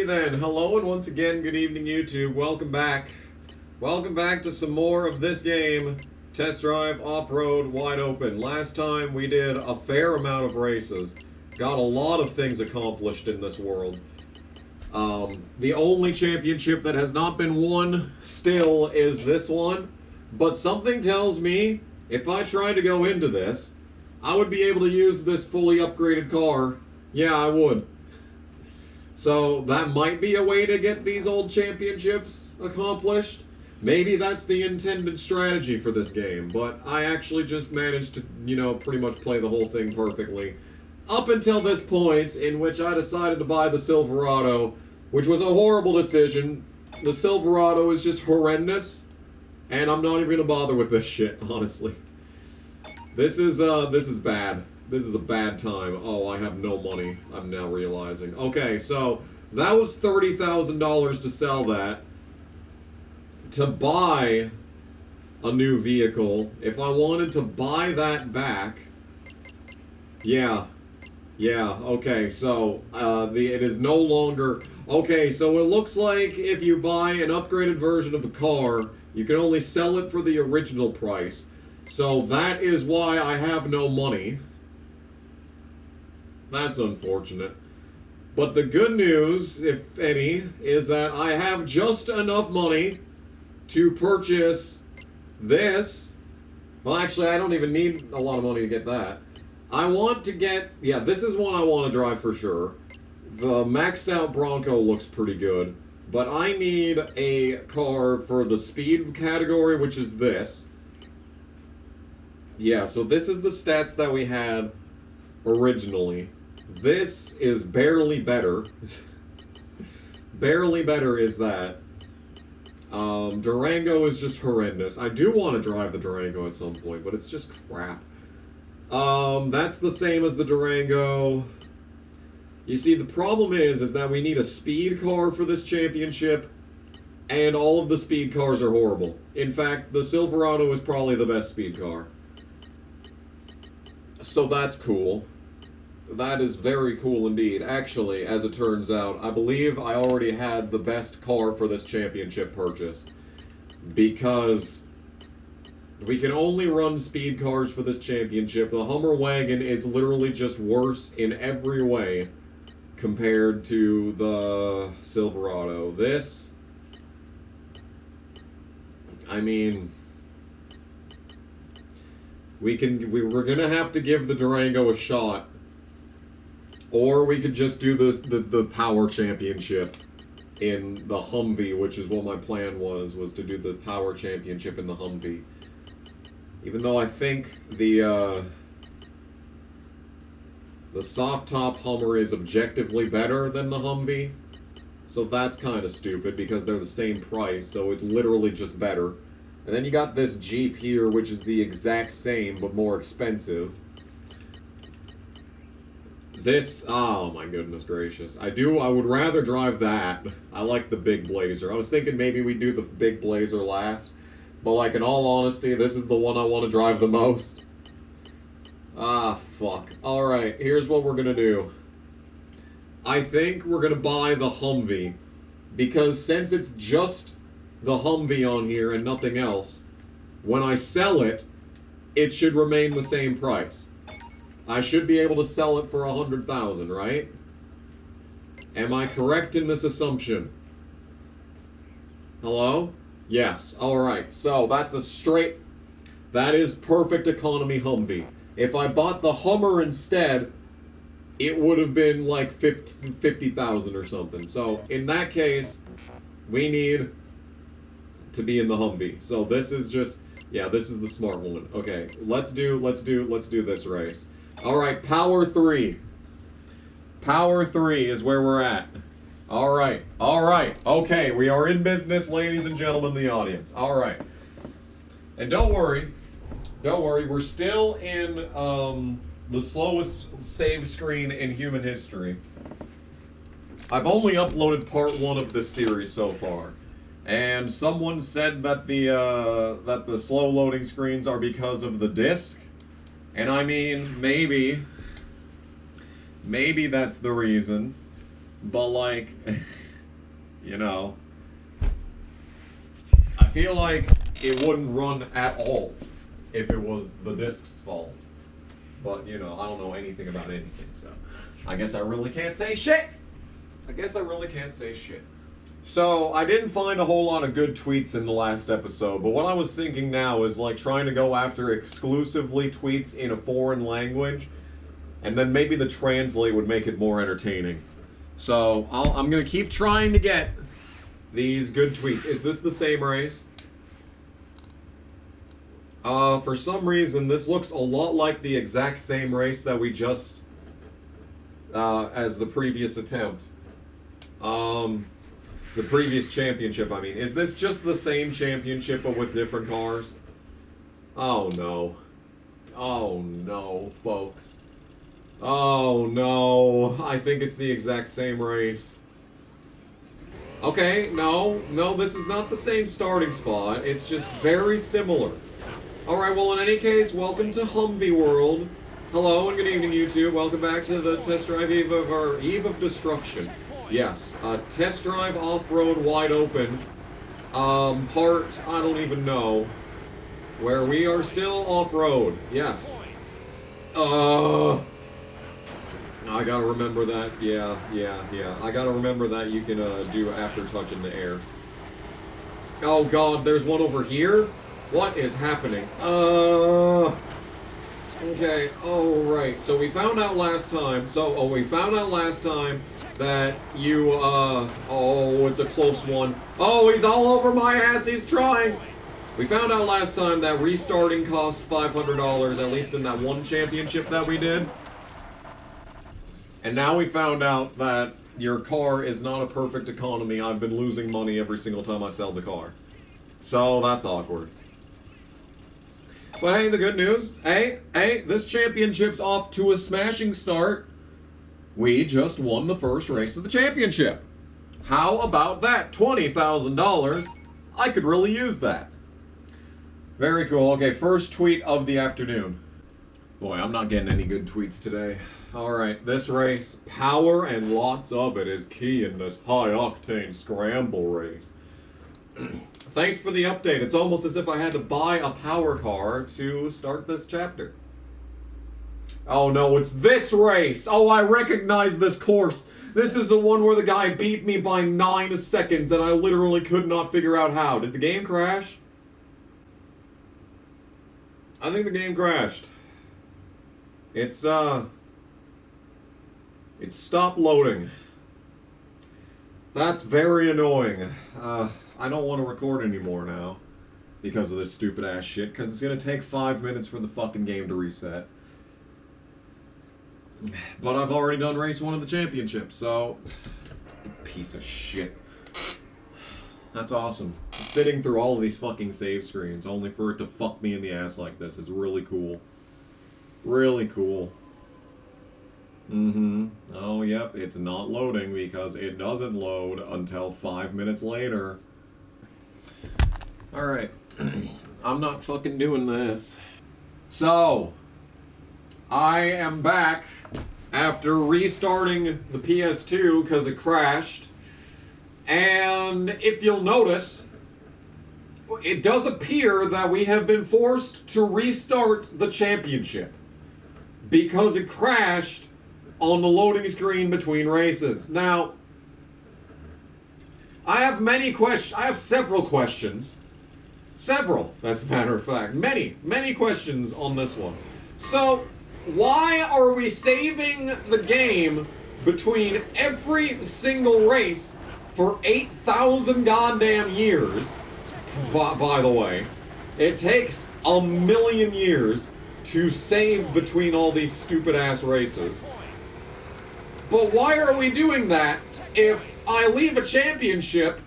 Alrighty then, hello and once again, good evening YouTube, welcome back. Welcome back to some more of this game, Test Drive Off-Road Wide Open. Last time we did a fair amount of races, got a lot of things accomplished in this world. The only championship that has not been won still is this one, but something tells me if I tried to go into this, I would be able to use this fully upgraded car. Yeah, I would. So that might be a way to get these old championships accomplished. Maybe that's the intended strategy for this game, but I actually just managed to, you know, pretty much play the whole thing perfectly. Up until this point, in which I decided to buy the Silverado, which was a horrible decision. The Silverado is just horrendous, and I'm not even gonna bother with this shit, honestly. This is bad. This is a bad time. Oh, I have no money, I'm now realizing. Okay, so that was $30,000 to sell that. To buy a new vehicle, if I wanted to buy that back, yeah, okay, so it is no longer, okay, so it looks like if you buy an upgraded version of a car, you can only sell it for the original price. So that is why I have no money. That's unfortunate. But the good news, if any, is that I have just enough money to purchase this. Well, actually, I don't even need a lot of money to get that. I want to get, yeah, this is one I want to drive for sure. The maxed out Bronco looks pretty good, but I need a car for the speed category, which is this. Yeah, so this is the stats that we had originally. This is barely better. Barely better is that. Durango is just horrendous. I do want to drive the Durango at some point, but it's just crap. That's the same as the Durango. You see, the problem is that we need a speed car for this championship, and all of the speed cars are horrible. In fact, the Silverado is probably the best speed car. So that's cool. That is very cool indeed. Actually, as it turns out, I believe I already had the best car for this championship purchase. Because we can only run speed cars for this championship. The Hummer wagon is literally just worse in every way compared to the Silverado. This, I mean, we're gonna have to give the Durango a shot, or we could just do the power championship in the Humvee, which is what my plan was to do the power championship in the Humvee. Even though I think the soft top Hummer is objectively better than the Humvee, so that's kind of stupid because they're the same price, so it's literally just better. And then you got this Jeep here, which is the exact same, but more expensive. This, oh my goodness gracious. I would rather drive that. I like the big Blazer. I was thinking maybe we'd do the big Blazer last. But like, in all honesty, this is the one I want to drive the most. Ah, fuck. Alright, here's what we're gonna do. I think we're gonna buy the Humvee. Because since it's just the Humvee on here and nothing else, when I sell it, it should remain the same price. I should be able to sell it for $100,000, right? Am I correct in this assumption? Hello? Yes. Alright, so that's a straight, that is perfect economy Humvee. If I bought the Hummer instead, it would have been like $50,000 or something. So in that case, we need to be in the Humvee. So this is just, yeah, this is the smart one. Okay, let's do this race. Alright, Power 3. Power 3 is where we're at. Alright, okay, we are in business, ladies and gentlemen, the audience. Alright. And don't worry, we're still in the slowest save screen in human history. I've only uploaded part 1 of this series so far. And someone said that the slow loading screens are because of the disc. And I mean, maybe that's the reason. But like, You know? I feel like it wouldn't run at all if it was the disk's fault. But, you know, I don't know anything about anything, so I guess I really can't say shit! So, I didn't find a whole lot of good tweets in the last episode, but what I was thinking now is, like, trying to go after exclusively tweets in a foreign language, and then maybe the translate would make it more entertaining. So, I'm gonna keep trying to get these good tweets. Is this the same race? For some reason, this looks a lot like the exact same race that we just, as the previous attempt. The previous championship, I mean. Is this just the same championship, but with different cars? Oh, no. Oh, no, folks. Oh, no. I think it's the exact same race. Okay, no, this is not the same starting spot. It's just very similar. Alright, well, in any case, welcome to HUMVEE World. Hello and good evening, YouTube. Welcome back to the test drive eve of destruction. Yes, test drive off-road wide open. Part, I don't even know. Where we are still off-road. Yes. I gotta remember that. Yeah. I gotta remember that you can, do after-touch in the air. Oh god, there's one over here? What is happening? Okay, oh right. So we found out last time, that you, oh, it's a close one. Oh, he's all over my ass, he's trying! We found out last time that restarting cost $500, at least in that one championship that we did. And now we found out that your car is not a perfect economy. I've been losing money every single time I sell the car. So, that's awkward. But hey, the good news, hey, this championship's off to a smashing start. We just won the first race of the championship. How about that? $20,000. I could really use that. Very cool. Okay, first tweet of the afternoon. Boy, I'm not getting any good tweets today. Alright, this race, power and lots of it is key in this high-octane scramble race. Thanks for the update. It's almost as if I had to buy a power car to start this chapter. Oh no, it's this race! Oh, I recognize this course! This is the one where the guy beat me by 9 seconds and I literally could not figure out how. Did the game crash? I think the game crashed. It stopped loading. That's very annoying. I don't want to record anymore now because of this stupid ass shit, because it's gonna take 5 minutes for the fucking game to reset. But I've already done race 1 of the championship, so piece of shit. That's awesome. Sitting through all of these fucking save screens only for it to fuck me in the ass like this is really cool. Really cool. Oh, yep, it's not loading because it doesn't load until 5 minutes later. Alright. I'm not fucking doing this. So, I am back after restarting the PS2 because it crashed. And if you'll notice, it does appear that we have been forced to restart the championship because it crashed on the loading screen between races. Now, I have many questions. I have several questions. Several, as a matter of fact. Many questions on this one. So, why are we saving the game between every single race for 8,000 goddamn years? By the way, it takes a million years to save between all these stupid-ass races. But why are we doing that if I leave a championship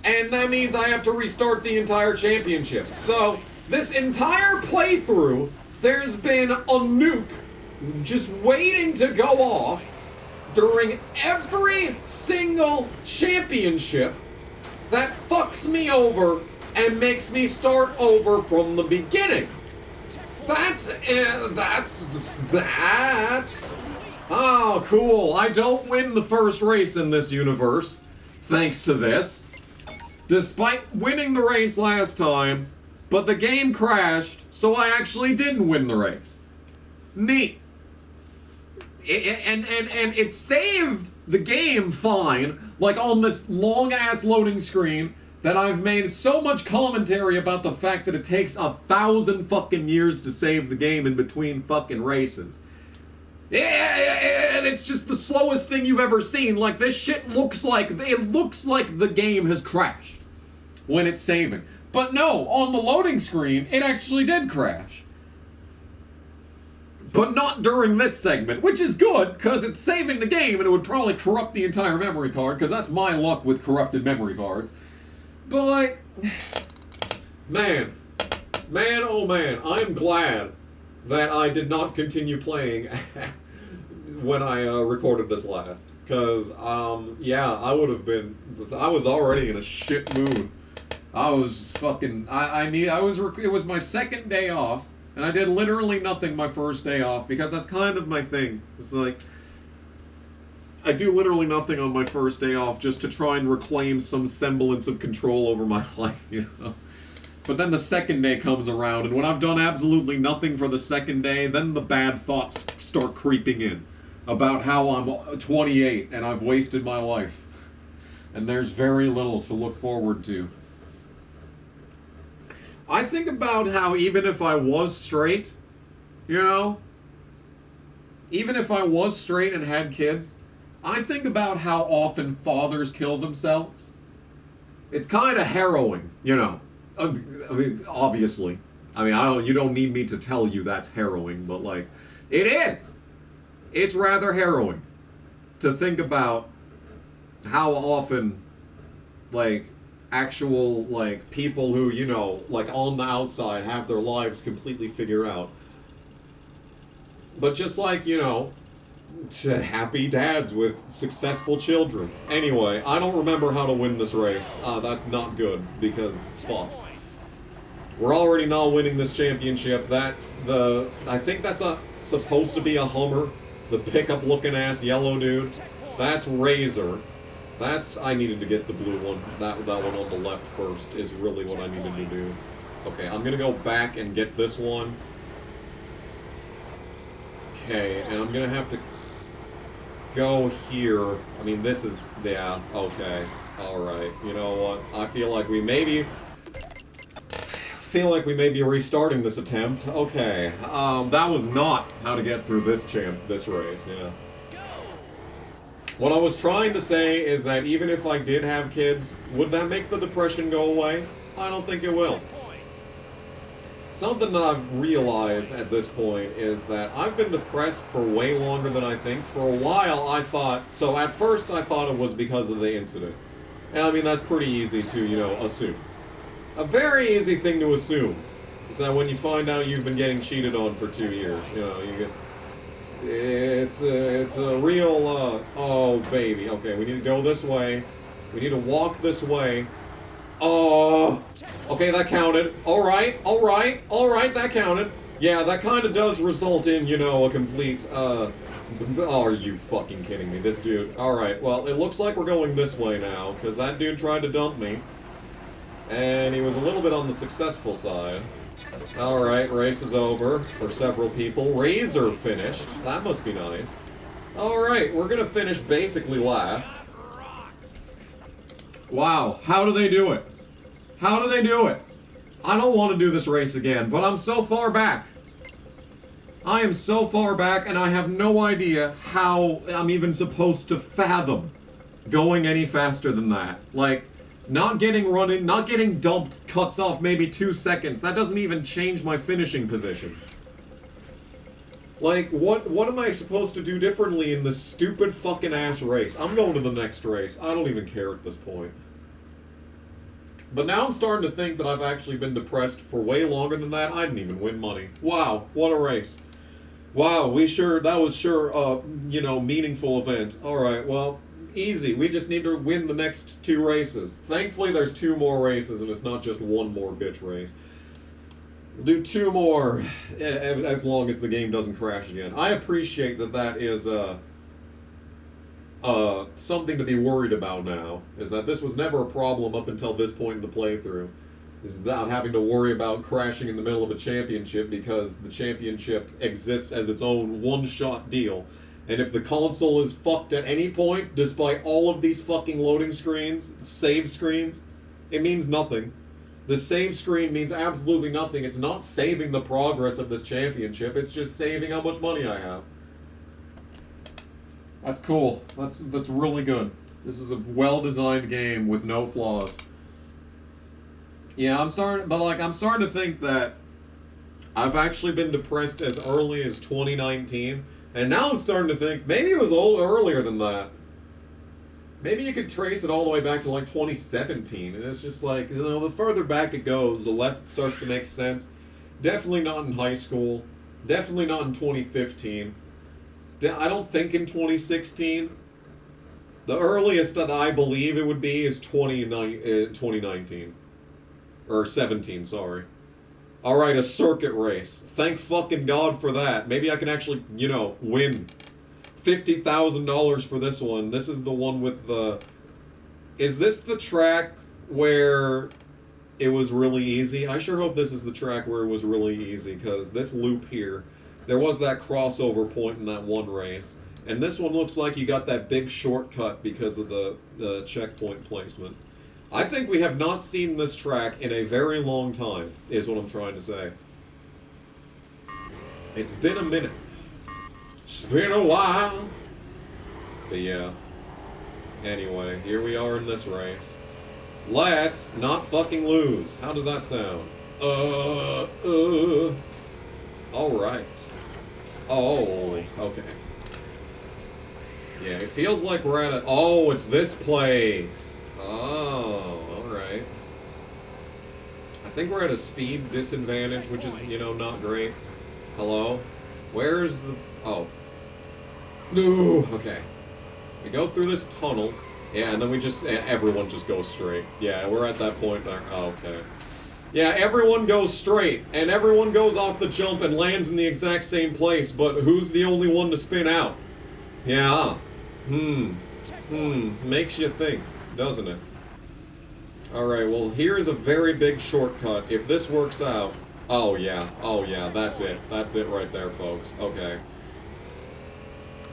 and that means I have to restart the entire championship? So, this entire playthrough, there's been a nuke just waiting to go off during every single championship that fucks me over and makes me start over from the beginning. That's... Oh, cool. I don't win the first race in this universe. thanks to this. Despite winning the race last time, but the game crashed, so I actually didn't win the race. Neat. And it saved the game fine, like on this long-ass loading screen, that I've made so much commentary about the fact that it takes 1,000 fucking years to save the game in between fucking races. And it's just the slowest thing you've ever seen. Like, this shit looks like the game has crashed when it's saving. But no, on the loading screen, it actually did crash. But not during this segment, which is good, because it's saving the game, and it would probably corrupt the entire memory card, because that's my luck with corrupted memory cards. But, like, man, oh man, I'm glad that I did not continue playing when I recorded this last. Because, yeah, I was already in a shit mood. I was fucking, it was my second day off, and I did literally nothing my first day off, because that's kind of my thing. It's like, I do literally nothing on my first day off just to try and reclaim some semblance of control over my life, you know? But then the second day comes around, and when I've done absolutely nothing for the second day, then the bad thoughts start creeping in about how I'm 28 and I've wasted my life. And there's very little to look forward to. I think about how even if I was straight, you know? Even if I was straight and had kids, I think about how often fathers kill themselves. It's kind of harrowing, you know? I mean, obviously. I mean, you don't need me to tell you that's harrowing, but, like, it is. It's rather harrowing to think about how often, like, actual, like, people who, you know, like, on the outside have their lives completely figured out. But just like, you know, to happy dads with successful children. Anyway, I don't remember how to win this race. That's not good, because fuck. We're already not winning this championship. I think that's supposed to be a Hummer. The pickup looking ass yellow dude. That's Razor. I needed to get the blue one. That one on the left first is really what I needed to do. Okay, I'm gonna go back and get this one. Okay, and I'm gonna have to go here. I mean, this is, yeah, okay. Alright, you know what? I feel like we may be restarting this attempt. Okay, that was not how to get through this race, yeah. What I was trying to say is that even if I did have kids, would that make the depression go away? I don't think it will. Something that I've realized at this point is that I've been depressed for way longer than I think. For a while, so at first I thought it was because of the incident. And I mean, that's pretty easy to, you know, assume. A very easy thing to assume is that when you find out you've been getting cheated on for 2 years, you know, it's a real, oh baby, okay, we need to go this way. We need to walk this way. Oh, okay, that counted. Alright, that counted. Yeah, that kind of does result in, you know, a complete, oh, are you fucking kidding me? This dude. Alright, well, it looks like we're going this way now, because that dude tried to dump me. And he was a little bit on the successful side. Alright, race is over for several people. Razor finished. That must be nice. Alright, we're gonna finish basically last. Wow, how do they do it? How do they do it? I don't want to do this race again, but I'm so far back. I am so far back, and I have no idea how I'm even supposed to fathom going any faster than that. Like, not getting dumped cuts off maybe 2 seconds. That doesn't even change my finishing position. Like, what am I supposed to do differently in this stupid fucking ass race? I'm going to the next race. I don't even care at this point. But now I'm starting to think that I've actually been depressed for way longer than that. I didn't even win money. Wow, what a race. Wow, that was sure a, you know, meaningful event. Alright, well, easy. We just need to win the next 2 races. Thankfully, there's 2 more races, and it's not just 1 more bitch race. We'll do 2 more, as long as the game doesn't crash again. I appreciate that is, something to be worried about now, is that this was never a problem up until this point in the playthrough. Is not having to worry about crashing in the middle of a championship because the championship exists as its own one-shot deal. And if the console is fucked at any point, despite all of these fucking loading screens, save screens, it means nothing. The save screen means absolutely nothing. It's not saving the progress of this championship, it's just saving how much money I have. That's cool. That's really good. This is a well-designed game with no flaws. Yeah, I'm starting to think that I've actually been depressed as early as 2019, and now I'm starting to think maybe it was earlier than that. Maybe you could trace it all the way back to like 2017, and it's just like, you know, the further back it goes, the less it starts to make sense. Definitely not in high school. Definitely not in 2015. I don't think in 2016. The earliest that I believe it would be is 2019. Or 17, sorry. Alright, a circuit race. Thank fucking God for that. Maybe I can actually, you know, win $50,000 for this one. This is the one with the... Is this the track where it was really easy? I sure hope this is the track where it was really easy, because this loop here, there was that crossover point in that one race. And this one looks like you got that big shortcut because of the checkpoint placement. I think we have not seen this track in a very long time, is what I'm trying to say. It's been a minute. It's been a while. But yeah. Anyway, here we are in this race. Let's not fucking lose. How does that sound? Alright. Oh, okay. Yeah, it feels like we're at a... Oh, it's this place. Oh, alright. I think we're at a speed disadvantage, which is, you know, not great. Hello? Where's the... Oh. No! Okay. We go through this tunnel. Yeah, and then we just... Everyone just goes straight. Yeah, we're at that point there. Oh, okay. Yeah, everyone goes straight, and everyone goes off the jump and lands in the exact same place, but who's the only one to spin out? Yeah. Makes you think, doesn't it? Alright, well, here's a very big shortcut. If this works out... Oh, yeah. Oh, yeah, that's it. That's it right there, folks. Okay.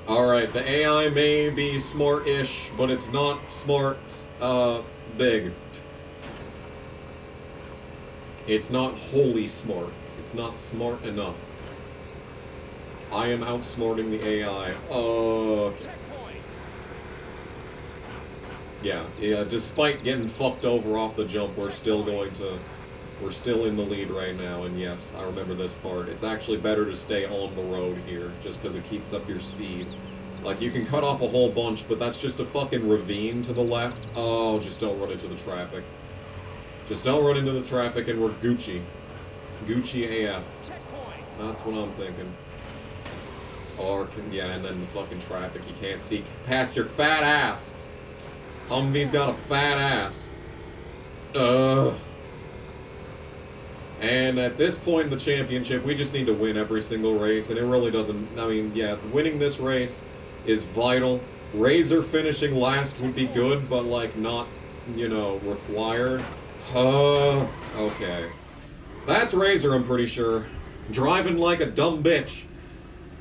Alright, the AI may be smart-ish, but it's not smart, big. It's not wholly smart. It's not smart enough. I am outsmarting the AI. Okay. Yeah, despite getting fucked over off the jump, we're still in the lead right now, and yes, I remember this part. It's actually better to stay on the road here, just because it keeps up your speed. Like, you can cut off a whole bunch, but that's just a fucking ravine to the left. Oh, just don't run into the traffic. Just don't run into the traffic and we're Gucci. Gucci AF. That's what I'm thinking. Or, yeah, and then the fucking traffic you can't see past your fat ass. Humvee's got a fat ass. And at this point in the championship, we just need to win every single race, and it really doesn't... I mean, yeah, winning this race is vital. Razor finishing last would be good, but, like, not, you know, required. Okay. That's Razor, I'm pretty sure. Driving like a dumb bitch.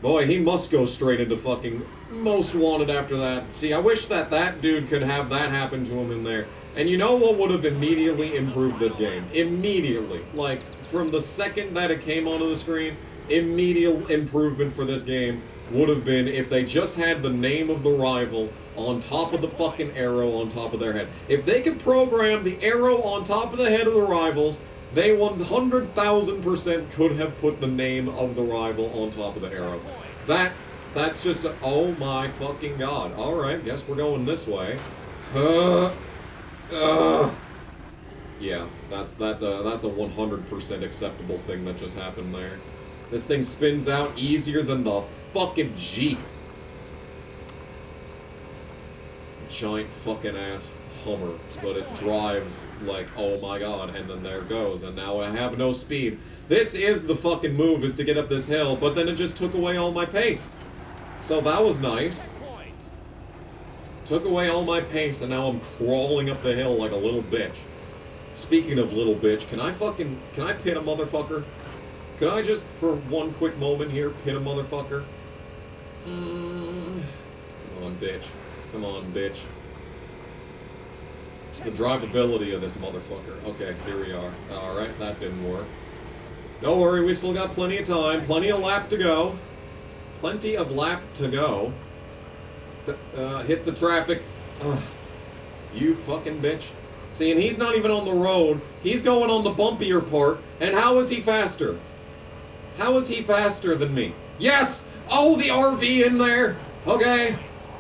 Boy, he must go straight into fucking most wanted after that. See, I wish that dude could have that happen to him in there. And you know what would have immediately improved this game? Immediately. Like, from the second that it came onto the screen, immediate improvement for this game would have been if they just had the name of the rival on top of the fucking arrow on top of their head. If they could program the arrow on top of the head of the rivals, they 100,000% could have put the name of the rival on top of the arrow. That's just a, oh my fucking god. Alright, guess we're going this way. Yeah, that's a 100% acceptable thing that just happened there. This thing spins out easier than the fucking Jeep. Giant fucking ass Hummer, but it drives like, oh my god, and then there it goes, and now I have no speed. This is the fucking move, is to get up this hill, but then it just took away all my pace. So that was nice. Took away all my pace, and now I'm crawling up the hill like a little bitch. Speaking of little bitch, can I pit a motherfucker? Can I just, for one quick moment here, pit a motherfucker? Come on, bitch. Come on, bitch. The drivability of this motherfucker. Okay, here we are. Alright, that didn't work. Don't worry, we still got plenty of time. Plenty of lap to go. Plenty of lap to go. Hit the traffic. You fucking bitch. See, and he's not even on the road. He's going on the bumpier part. And how is he faster? How is he faster than me? Yes! Oh, the RV in there! Okay.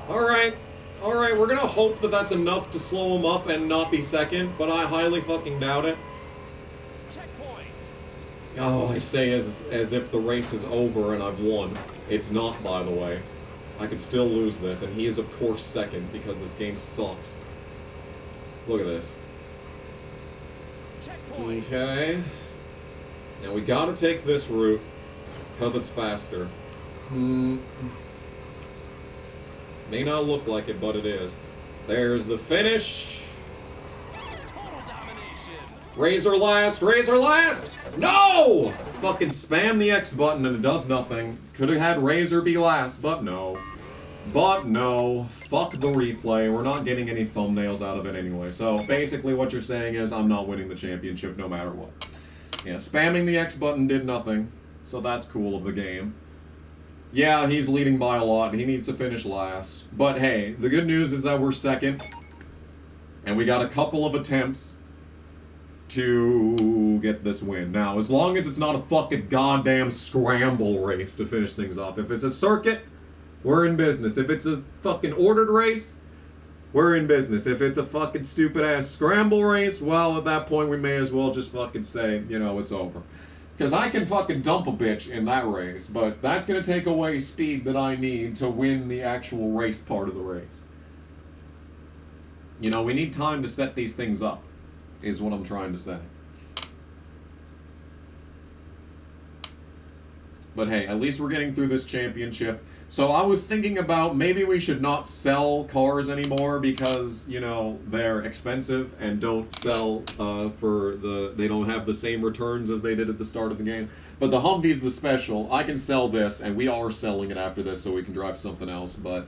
Alright. Alright, we're gonna hope that that's enough to slow him up and not be second, but I highly fucking doubt it. Oh, I say as if the race is over and I've won. It's not, by the way. I could still lose this, and he is, of course, second, because this game sucks. Look at this. Okay. Now we gotta take this route, because it's faster. May not look like it, but it is. There's the finish. Razor last, Razor last! No! Fucking spam the X button and it does nothing. Could have had Razor be last, but no. But no. Fuck the replay. We're not getting any thumbnails out of it anyway. So basically what you're saying is I'm not winning the championship no matter what. Yeah, spamming the X button did nothing. So that's cool of the game. Yeah, he's leading by a lot. He needs to finish last. But hey, the good news is that we're second. And we got a couple of attempts to get this win. Now, as long as it's not a fucking goddamn scramble race to finish things off. If it's a circuit, we're in business. If it's a fucking ordered race, we're in business. If it's a fucking stupid-ass scramble race, well, at that point we may as well just fucking say, you know, it's over. Because I can fucking dump a bitch in that race, but that's going to take away speed that I need to win the actual race part of the race. You know, we need time to set these things up, is what I'm trying to say. But hey, at least we're getting through this championship. So I was thinking about maybe we should not sell cars anymore because, you know, they're expensive and don't sell they don't have the same returns as they did at the start of the game. But the Humvee's the special. I can sell this, and we are selling it after this so we can drive something else, but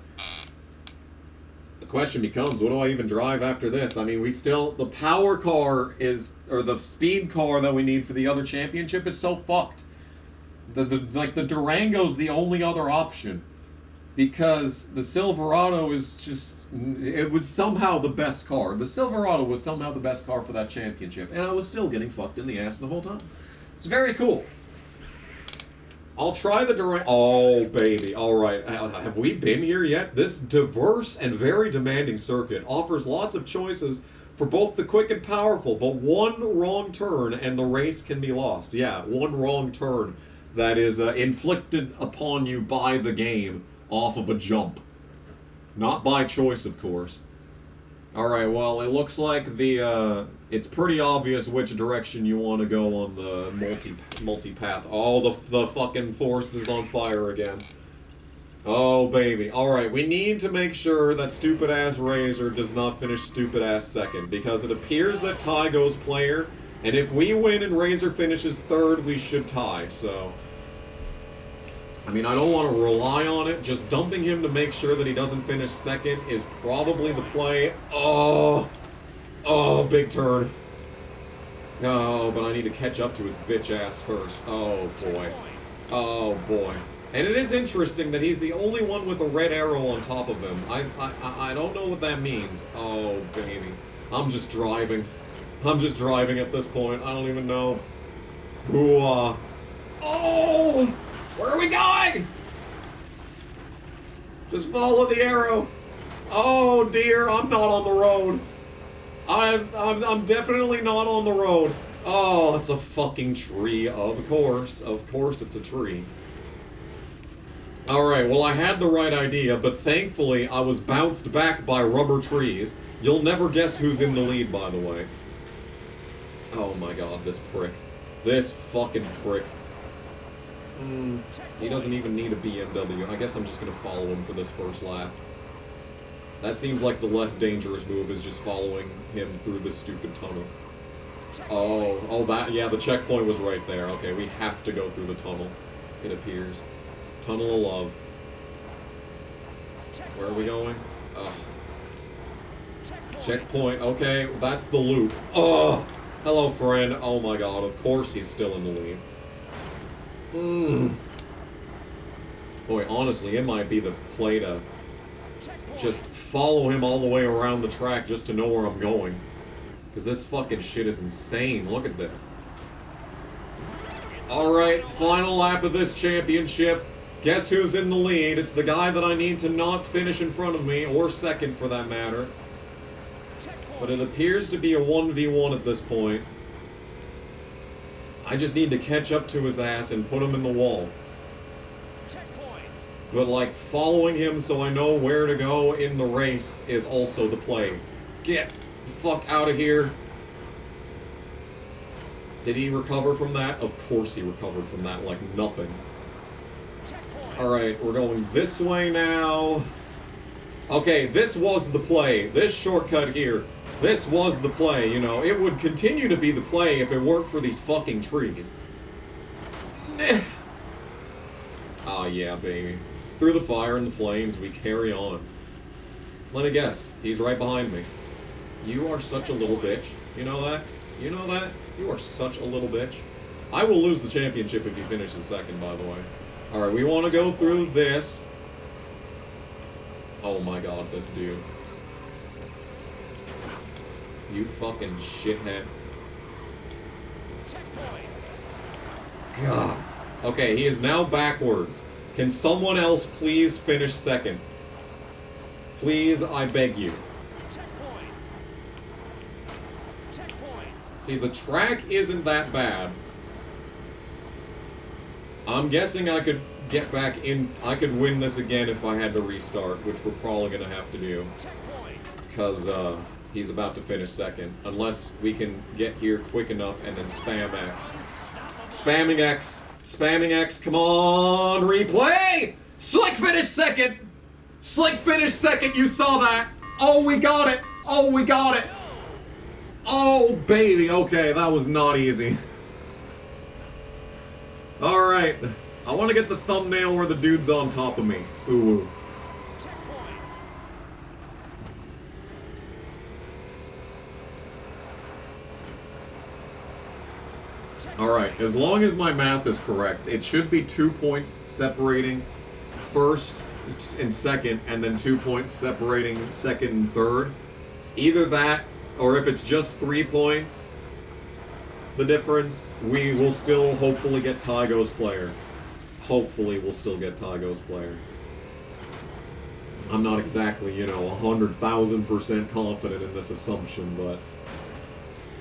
the question becomes, what do I even drive after this? I mean, the power car is, or the speed car that we need for the other championship is so fucked. Like, the Durango's the only other option. Because the Silverado is just, it was somehow the best car. The Silverado was somehow the best car for that championship. And I was still getting fucked in the ass the whole time. It's very cool. I'll try the Durango. Oh, baby. Alright. Have we been here yet? This diverse and very demanding circuit offers lots of choices for both the quick and powerful. But one wrong turn and the race can be lost. Yeah, one wrong turn that is inflicted upon you by the game. Off of a jump. Not by choice, of course. Alright, well, it looks like it's pretty obvious which direction you want to go on the multi-path. Oh, the fucking forest is on fire again. Oh, baby. Alright, we need to make sure that stupid-ass Razor does not finish stupid-ass second, because it appears that tie goes player, and if we win and Razor finishes third, we should tie, so I mean, I don't want to rely on it. Just dumping him to make sure that he doesn't finish second is probably the play. Oh, big turn. Oh, but I need to catch up to his bitch ass first. Oh, boy. Oh, boy. And it is interesting that he's the only one with a red arrow on top of him. I don't know what that means. Oh, baby. I'm just driving. I'm just driving at this point. I don't even know. Ooh, oh! Where are we going? Just follow the arrow. Oh dear, I'm not on the road. I'm definitely not on the road. Oh, it's a fucking tree. Of course it's a tree. Alright, well I had the right idea, but thankfully I was bounced back by rubber trees. You'll never guess who's in the lead, by the way. Oh my god, this prick. This fucking prick. He doesn't even need a BMW. I guess I'm just gonna follow him for this first lap. That seems like the less dangerous move is just following him through this stupid tunnel. Oh, that, yeah, the checkpoint was right there. Okay, we have to go through the tunnel, it appears. Tunnel of love. Where are we going? Checkpoint, okay, that's the loop. Oh, hello, friend. Oh my god, of course he's still in the lead. Boy, honestly, it might be the play to just follow him all the way around the track just to know where I'm going. Because this fucking shit is insane. Look at this. Alright, final lap of this championship. Guess who's in the lead? It's the guy that I need to not finish in front of me, or second for that matter. But it appears to be a 1v1 at this point. I just need to catch up to his ass and put him in the wall. But, like, following him so I know where to go in the race is also the play. Get the fuck out of here. Did he recover from that? Of course he recovered from that like nothing. Alright, we're going this way now. Okay, this was the play. This shortcut here. This was the play, you know. It would continue to be the play if it weren't for these fucking trees. Ah, yeah, baby. Through the fire and the flames, we carry on. Let me guess. He's right behind me. You are such a little bitch. You know that? You know that? You are such a little bitch. I will lose the championship if he finishes second, by the way. Alright, we want to go through this. Oh my god, this dude. You fucking shithead. God. Okay, he is now backwards. Can someone else please finish second? Please, I beg you. See, the track isn't that bad. I'm guessing I could get back in. I could win this again if I had to restart, which we're probably going to have to do. Because he's about to finish second. Unless we can get here quick enough and then spam X. Spamming X. Spamming X. Come on, replay! Slick finished second! Slick finished second, you saw that! Oh, we got it! Oh, we got it! Oh, baby, okay, that was not easy. Alright, I want to get the thumbnail where the dude's on top of me. Ooh. Alright, as long as my math is correct, it should be 2 points separating first and second, and then 2 points separating second and third. Either that, or if it's just 3 points, the difference, we will still hopefully get Tygo's player. Hopefully we'll still get Tygo's player. I'm not exactly, you know, 100,000% confident in this assumption, but...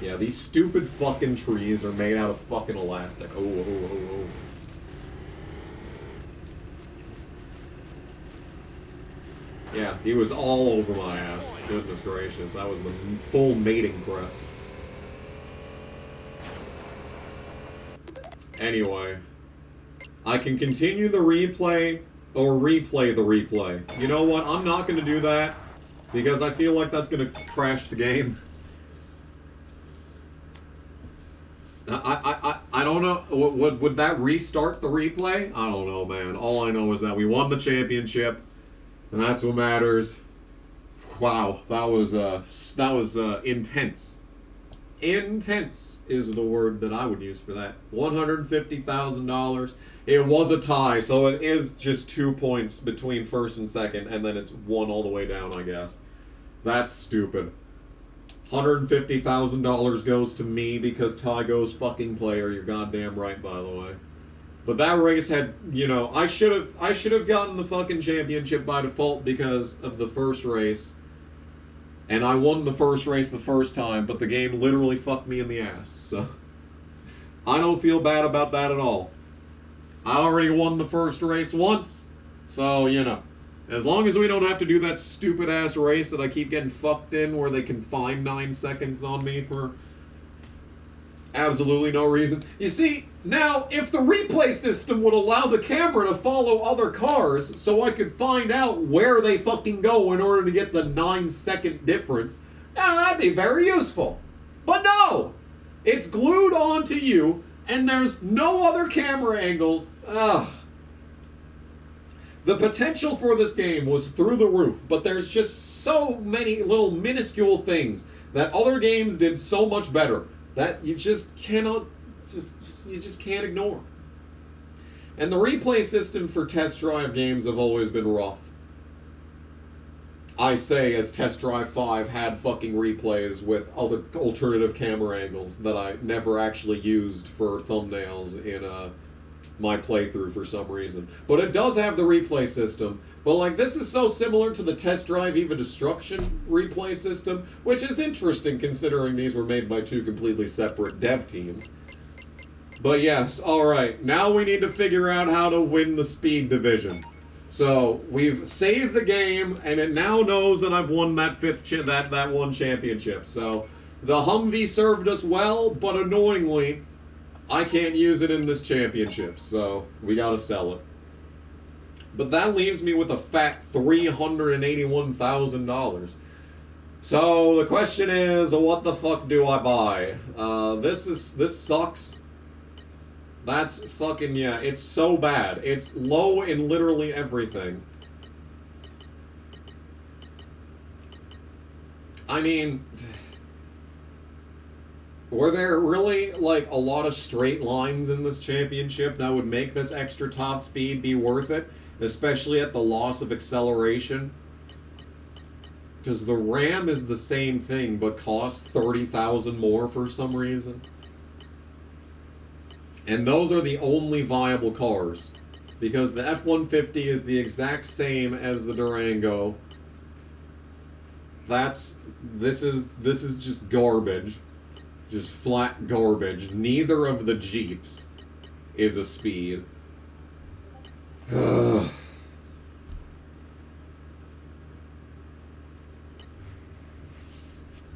yeah, these stupid fucking trees are made out of fucking elastic. Oh. Yeah, he was all over my ass. Goodness gracious, that was the full mating press. Anyway, I can continue the replay or replay the replay. You know what? I'm not going to do that because I feel like that's going to crash the game. I don't know. Would that restart the replay? I don't know, man. All I know is that we won the championship, and that's what matters. Wow, that was intense. Intense is the word that I would use for that. $150,000. It was a tie, so it is just 2 points between first and second, and then it's 1 all the way down, I guess. That's stupid. $150,000 goes to me because Tygo's fucking player. You're goddamn right, by the way. But that race had, you know, I should have gotten the fucking championship by default because of the first race. And I won the first race the first time, but the game literally fucked me in the ass. So I don't feel bad about that at all. I already won the first race once. So, you know, as long as we don't have to do that stupid-ass race that I keep getting fucked in where they can find 9 seconds on me for Absolutely no reason. You see, now, if the replay system would allow the camera to follow other cars so I could find out where they fucking go in order to get the 9-second difference, that'd be very useful. But no! It's glued onto you, and there's no other camera angles. Ugh. The potential for this game was through the roof, but there's just so many little minuscule things that other games did so much better that you just cannot, you just can't ignore. And the replay system for test drive games have always been rough. I say as Test Drive 5 had fucking replays with other alternative camera angles that I never actually used for thumbnails in my playthrough for some reason. But it does have the replay system. But like, this is so similar to the Test Drive Eva Destruction replay system, which is interesting considering these were made by two completely separate dev teams. But yes, alright, now we need to figure out how to win the speed division. So, we've saved the game, and it now knows that I've won that that one championship. So, the Humvee served us well, but annoyingly, I can't use it in this championship, so we gotta sell it. But that leaves me with a fat $381,000. So, the question is, what the fuck do I buy? This sucks. That's fucking, yeah, it's so bad. It's low in literally everything. I mean, were there really, like, a lot of straight lines in this championship that would make this extra top speed be worth it? Especially at the loss of acceleration? Because the RAM is the same thing, but costs 30,000 more for some reason. And those are the only viable cars. Because the F-150 is the exact same as the Durango. This is just garbage. Just flat garbage. Neither of the Jeeps is a speed.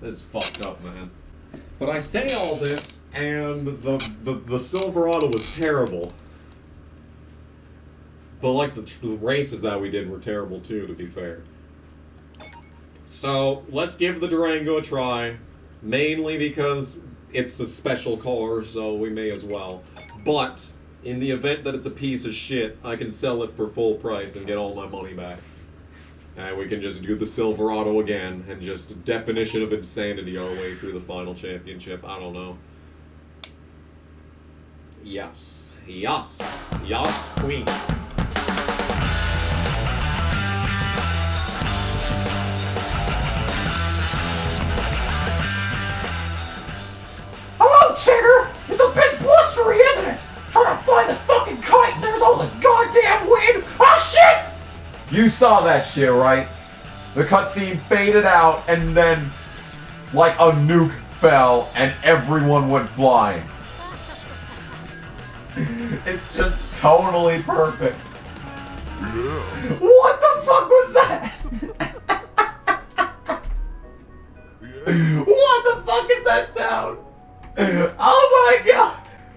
This is fucked up, man. But I say all this, and the Silverado was terrible. But like the races that we did were terrible too, to be fair. So let's give the Durango a try, mainly because it's a special car, so we may as well. But in the event that it's a piece of shit, I can sell it for full price and get all my money back. And we can just do the Silverado again and just definition of insanity our way through the final championship. I don't know. Yes. Yes. Yes, queen. Hello, Chigger! It's a bit blustery, isn't it? Trying to fly this fucking kite and there's all this goddamn wind! Oh shit! You saw that shit, right? The cutscene faded out, and then, like a nuke fell, and everyone went flying. It's just totally perfect. Yeah. What the fuck was that? What the fuck is that sound? Oh my god!